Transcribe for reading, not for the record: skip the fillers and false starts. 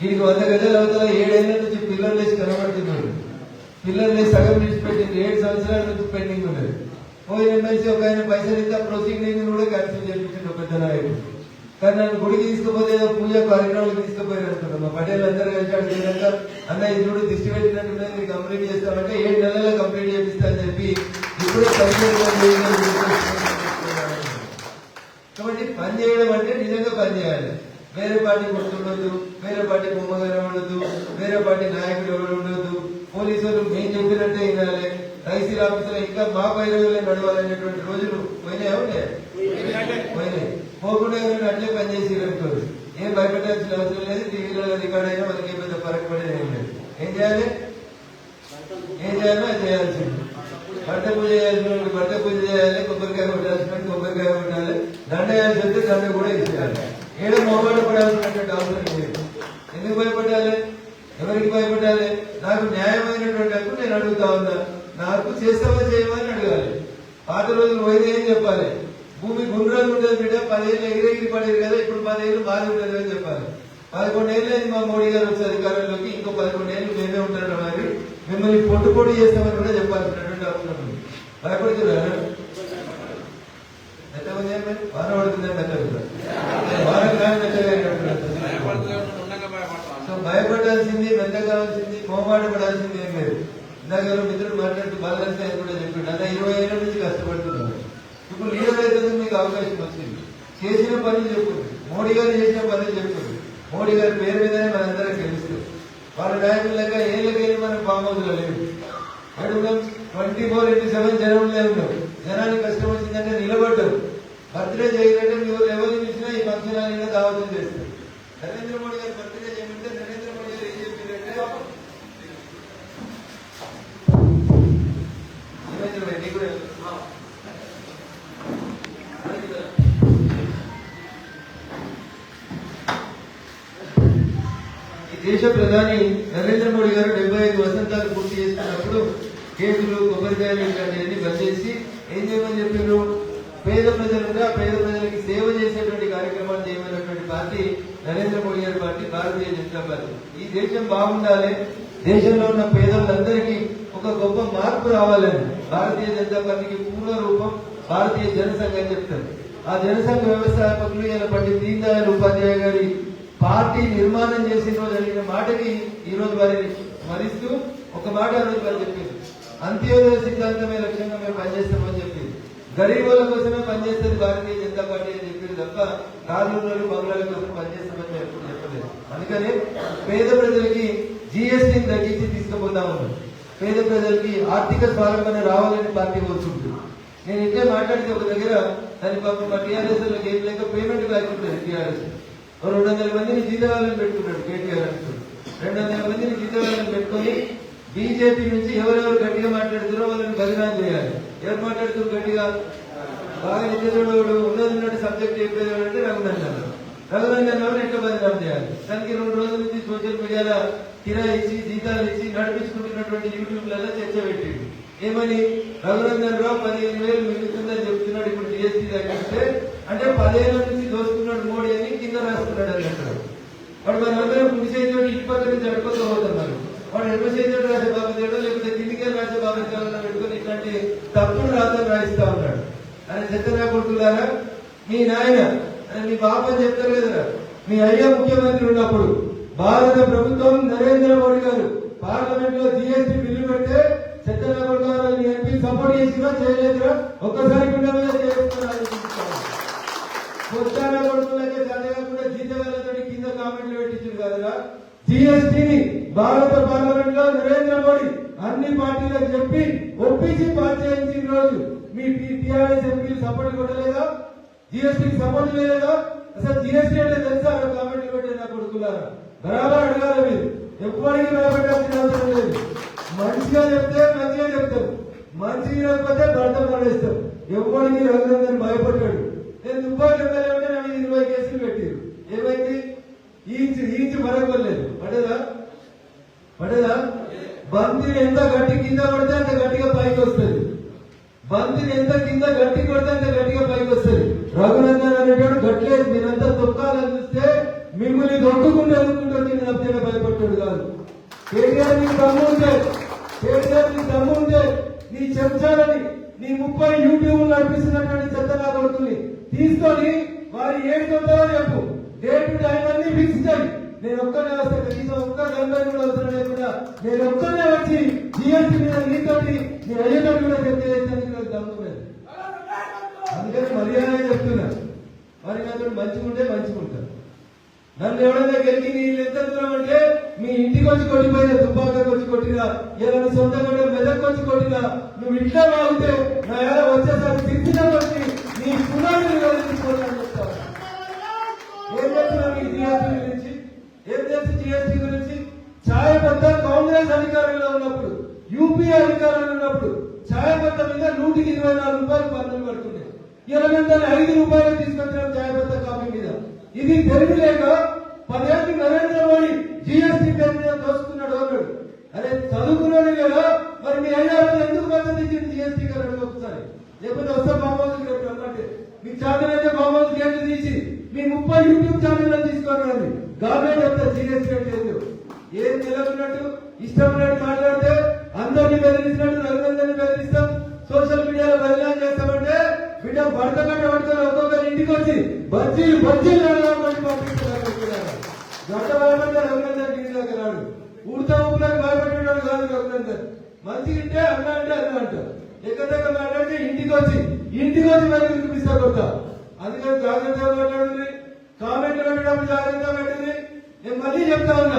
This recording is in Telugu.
వీడికి 100 గజాల అవతల 7 ఏళ్ల నుంచి పిల్లలు లేచి కనబడుతున్నాడు. పిల్లలు లేచి సగం విడిచిపెట్టింది. 7 సంవత్సరాల నుంచి పెండింగ్ ఉన్నది. పోయిన ఎమ్మెల్సీ ఒక ఆయన పైసలు ఇస్తే ప్రొసీడింగ్ కూడా క్యాన్సిల్ చేయించింది ఒక పెద్ద నాయకుడు. కానీ నన్ను గుడికి తీసుకుపోతే ఏదో పూజ కార్యక్రమాలు తీసుకుపోయారు అనుకుంటాం. మా పటేల్ అందరూ కలిసి అడిగినాక అన్న ఇది కూడా దిష్టి పెట్టినట్టున్నది మీరు కంప్లీట్ చేస్తామంటే 7 నెలల్లో కంప్లీట్ చేపిస్తా అని చెప్పి ఇప్పుడే కాబట్టి పని చేయడం అంటే నిజంగా పని చేయాలి. వేరే పార్టీ గుర్తుండొద్దు, వేరే పార్టీ బొమ్మగానే ఉండొద్దు, వేరే పార్టీ నాయకుడు ఎవరు ఉండొద్దు. పోలీసులు మేము చెప్పినట్టే వినాలి. తహసీల్ ఆఫీసులో ఇంకా మా పైరులే నడవాలనేటువంటి రోజులు పోయినాయా ఉండే పోయినాయి. పోకుండా ఎవరైనా అట్లే పనిచేసి అనుకోరు. ఏం భయపెట్టాల్సిన అవసరం లేదు. టీవీలో రికార్డ్ అయినా మనకి పెద్ద ఫరక్ పడేది ఏం లేదు. ఏం చేయాలి అది చేయాల్సింది. బట్ట పూజ చేయాల్సిన బట్ట పూజ చేయాలి. కొబ్బరికాయ కొట్టాల్సిన కొబ్బరికాయ కొట్టాలి. దండ వేయాల్సి వస్తే దండ కూడా ఇచ్చేయాలి. ఏదో మొహమాట పడాల్సినటువంటి అవసరం లేదు. ఎందుకు భయపడాలి? ఎవరికి భయపడాలి? నాకు న్యాయమైనటువంటి హక్కు నేను అడుగుతా ఉన్నా. నాకు చేస్తామని చేయమని అడగాలి. పాత రోజులు పోయిన ఏం చెప్పాలి? భూమి గుండ్రాలు ఉండేది బిడ్డ, 10 ఏళ్ళు ఎగిరెగిరి పడేది కదా, ఇప్పుడు 10 ఏళ్ళు బాధ ఉండేది అని చెప్పాలి. 11 ఏళ్ళు అయింది మా మోడీ గారు వచ్చే అధికారంలోకి, ఇంకో 11 ఏళ్ళు మేమే ఉంటారు మరి మిమ్మల్ని పొట్టు చేస్తామని కూడా చెప్పాల్సినటువంటి అవసరం ఉంది. భయపడుతున్నారు ఎంతమంది వాన పడుతుందని వారం కానీ సో భయపడాల్సింది, వెంట కావాల్సింది, మొహమాట పడాల్సింది ఏం లేదు. ఇందాక మిత్రుడు మాట్లాడుతూ బాలరాజు ఆయన కూడా చెప్పాడు, అన్న 20 ఏళ్ల నుంచి కష్టపడుతున్నారు. ఇప్పుడు లీడర్ అయితే మీకు అవకాశం వచ్చింది. చేసిన పనులు చెప్పుకుంది, మోడీ గారు చేసిన పనులు చెప్పుకుంది. మోడీ గారి పేరు మీదనే మనందరం తెలుస్తుంది. వాళ్ళ నాయకుల లెక్క ఏళ్ళకెళ్ళి మనం ఫామ్ హౌస్ లో లేవు. అడుగుదాం 24/7 జనంలో ఉన్నాం. జనానికి కష్టం వచ్చిందంటే నిలబడ్డారు. బర్త్డే చేయాలంటే మీరు ఎవరు పిలిచినా ఈ ఫంక్షన్ దావతం చేస్తారు. నరేంద్ర మోడీ గారు బర్త్డే చేయమంటే నరేంద్ర మోడీ గారు ఏం చెప్పారంటే దేశ ప్రధాని నరేంద్ర మోడీ గారు 75 వసంతాలు పూర్తి చేసుకున్నప్పుడు కేకులు కొబ్బరికాయలు ఇట్లాంటివన్నీ బంద్ చేసి ఏం చేయమని చెప్పారు? పేద ప్రజలుగా పేద ప్రజలకి సేవ చేసేటువంటి కార్యక్రమాలు చేయమన్నటువంటి పార్టీ నరేంద్ర మోడీ గారి పార్టీ, భారతీయ జనతా పార్టీ. ఈ దేశం బాగుండాలి, దేశంలో ఉన్న పేదలందరికీ ఒక గొప్ప మార్పు రావాలని భారతీయ జనతా పార్టీకి పూర్వ రూపం భారతీయ జనసంఘ్ అని చెప్తారు. ఆ జనసంఘ వ్యవస్థాపకులు ఇలా పండిత్ దీన్ దయాళ్ ఉపాధ్యాయ గారి పార్టీ నిర్మాణం చేసిన రోజు అడిగిన మాటకి ఈ రోజు వారిని స్మరిస్తూ ఒక మాట ఆ రోజు వారు చెప్పింది, అంత్యోదయ సిద్ధాంతమే లక్ష్యంగా మేము పనిచేస్తామని చెప్పింది. గరీబుల కోసమే పనిచేస్తుంది భారతీయ జనతా పార్టీ అని చెప్పింది తప్ప కార్మికులు బంగ్లాల కోసం పనిచేస్తామని చెప్పలేదు. అందుకని పేద ప్రజలకి జిఎస్టీని తగ్గించి తీసుకుపోతా ఉన్నాం. పేద ప్రజలకి ఆర్థిక స్వావలంబన రావాలని పార్టీ కోరుకుంటుంది. నేను ఇట్లే మాట్లాడితే ఒక దగ్గర దాని పాపం మా టీఆర్ఎస్ ఏం లేక పేమెంట్ కాకుంటుంది. టీఆర్ఎస్ 200 మందిని జీతవాళ్ళని పెట్టుకున్నాడు కేటీఆర్ అంటున్నాడు. 200 మందిని జీతవాళ్ళని పెట్టుకుని బీజేపీ నుంచి ఎవరెవరు గట్టిగా మాట్లాడుతున్నారో వాళ్ళని బలిదానం చేయాలి. ఎవరు మాట్లాడుతున్నారు గట్టిగా? బాగా నిజోడు ఉన్నది సబ్జెక్ట్ చెప్పేది అంటే రఘునందన్. రఘునందన్ ఎవరు ఎట్లా బలిదానం చేయాలి? దానికి 2 రోజుల నుంచి సోషల్ మీడియాలో కిరాయి ఇచ్చి జీతాలు ఇచ్చి నడిపించుకుంటున్నటువంటి యూట్యూబ్లలో చర్చ పెట్టిండు. ఏమని? రఘునందన్ రావు 15,000 మిగులుతుందని చెప్తున్నాడు. ఇప్పుడు జిఎస్టీ తగ్గిస్తే అంటే 10 ఏళ్ల నుంచి దోసుకున్నాడు మోడీ అని కింద రాసుకున్నాడు అని అంటారు. వాడు మనందరం కుడి చేతితో ఇటు పక్క నుంచి అడుపుతూ పోతున్నారు. వాడు ఎడమ చేతితో రాసే బాబతేడో లేకపోతే కిందికే రాసే బాబతేడో పెట్టుకుని ఇట్లాంటి తప్పుడు రాతలు రాయిస్తా ఉన్నాడు. అని చెత్తనా కొడుకులారా, మీ నాయన అని మీ బాబు అని చెప్తారు కదా, మీ అయ్యా ముఖ్యమంత్రి ఉన్నప్పుడు భారత ప్రభుత్వం నరేంద్ర మోడీ గారు పార్లమెంట్ లో జిఎస్టీ బిల్లు పెడితే చెత్తనా కొడుకుని ఎంపీ సపోర్ట్ చేసినా చేయలేదురా? ఒక్కసారి కుండా మీద చేస్తున్నారు. కొత్తాన కొడుకులకే చదవకుండా జీతగాలతో కింద కామెంట్లు పెట్టించారు కదరా. జిఎస్టీని భారత పార్లమెంట్ లో నరేంద్ర మోడీ అన్ని పార్టీలకు చెప్పి ఒప్పించి పాస్ చేయించిన రోజు మీ టీఆర్ఎస్ ఎంపీలు సపోర్ట్ కొట్టలేదా? జిఎస్టీకి సపోర్ట్ చేయలేదా? అసలు జిఎస్టీ అంటే తెలుసా? కామెంట్లు పెట్టే నా కొడుకులారా, బరాబర్ అడగాలి. మీరు ఎప్పటికీ భయపెట్టాల్సిన అవసరం లేదు. మంచిగా చెప్తే మంచిగా చెప్తాం, మంచిగా లేకపోతే భర్త పడేస్తాం. ఎప్పటికీ రఘునందన్ భయపడ్డాడు. నేను దుబ్బాకి ఎమ్మెల్యే ఉంటే నన్ను 20 కేసులు పెట్టారు. ఏమైంది? ఈంచి మరొకలేదు. పడేదా? బంతిని ఎంత గట్టి కింద కొడితే అంత గట్టిగా పైకి వస్తుంది. బంతిని ఎంత కింద గట్టి కొడితే అంత గట్టిగా పైకి వస్తుంది. రఘునందన్ అనేటువంటి గట్లేదు. మీరంతా తొక్కాలని చూస్తే మిమ్మల్ని దొక్కుకుంటూ ఎదుర్కొంటూ వచ్చింది తప్పితే యూట్యూబ్ నడిపిస్తున్నటువంటి చెత్త నా కొడుకుని తీసుకొని వారి ఏడు కొంటారో చెప్పు, డేట్ టైం అన్ని ఫిక్స్ చేయి. నేను ఒక్కనే వస్తాను, కనీసం ఒక్క గంటలు కూడా అవసరం లేకుండా నేను ఒక్కనే వచ్చి జిఎస్టీ మీద నీతోటి నీ అయ్యేటట్టు కూడా చెప్పేదానికి నాకు దమ్ములేదు. అందుకని మర్యాద చెప్తున్నా, మరి నాతో మంచిగుంటే మంచిగుంటారు. నన్ను ఎవరైనా గెలిచి నీళ్ళు ఎంత దూరం అంటే మీ ఇంటికి వచ్చి కొట్టిపోయినా, దుబ్బాకకి వచ్చి కొట్టినా, ఏదైనా సొంత కూడా మెదక్ వచ్చి కొట్టినా, నువ్వు ఇట్లా బాగుంటే నా ఎలా వచ్చేసరికి తిరిగినా వచ్చి నీ పునాదులు తీసుకోవాలని చెప్తాను. ఏం చెప్తున్నా మీకు జిఎస్టీ గురించి? ఏం తెలుసు జిఎస్టీ గురించి? ఛాయ పత్త కాంగ్రెస్ అధికారంలో ఉన్నప్పుడు, యూపీఏ అధికారంలో ఉన్నప్పుడు ఛాయ పత్త మీద 124 రూపాయలు పన్నులు పడుతున్నాయి. 5 రూపాయలు తీసుకొచ్చిన ఛాయ పత్త కాపీ మీద. ఇది తెలివి లేక 10 ఏళ్ళకి నరేంద్ర మోడీ జిఎస్టీ పేరు మీద దోసుకున్నాడు అన్నాడు. అరే చదువుకున్నాడు కదా, మరి మీ అయ్యారు ఎందుకు మద్దతు ఇచ్చింది జిఎస్టీ గారు? ఒకసారి లేకపోతే వస్తే బాబోజుకి రేపు అన్నట్టే మీ ఛానల్ అయితే బాబోజు గేట్లు తీసి మీ 30 యూట్యూబ్ ఛానల్ తీసుకోండి. గవర్నమెంట్ చెప్తారు జిఎస్టీ అంటే ఏం తెలియకున్నట్టు ఇష్టం ఉన్నట్టు మాట్లాడితే అందరినీ బెదిరించినట్టు రఘునందరినీ బెదిరిస్తాం, సోషల్ మీడియాలో బదిలీ చేస్తామంటే బిడ్డ పడతగట్ట పడుకొని ఒక్కొక్కరి ఇంటికి వచ్చి బజ్జీలు పంపిస్తున్నారు. గంట భయపడితే రఘునందన్ గిరి దగ్గర రాడు, ఉడతా ఊపిలోకి భయపడేవాడు కాదు రఘునందన్. మంచిగా ఉంటే అన్న అంటే అన్న అంటారు, ఎక్కడ మాట్లాడితే ఇంటికి వచ్చి మరి చూపిస్తా కొత్త. అందుకని జాగ్రత్తగా మాట్లాడుతుంది, కామెంట్లు పెట్టినప్పుడు జాగ్రత్తగా పెట్టింది. నేను మళ్ళీ చెప్తా ఉన్నా,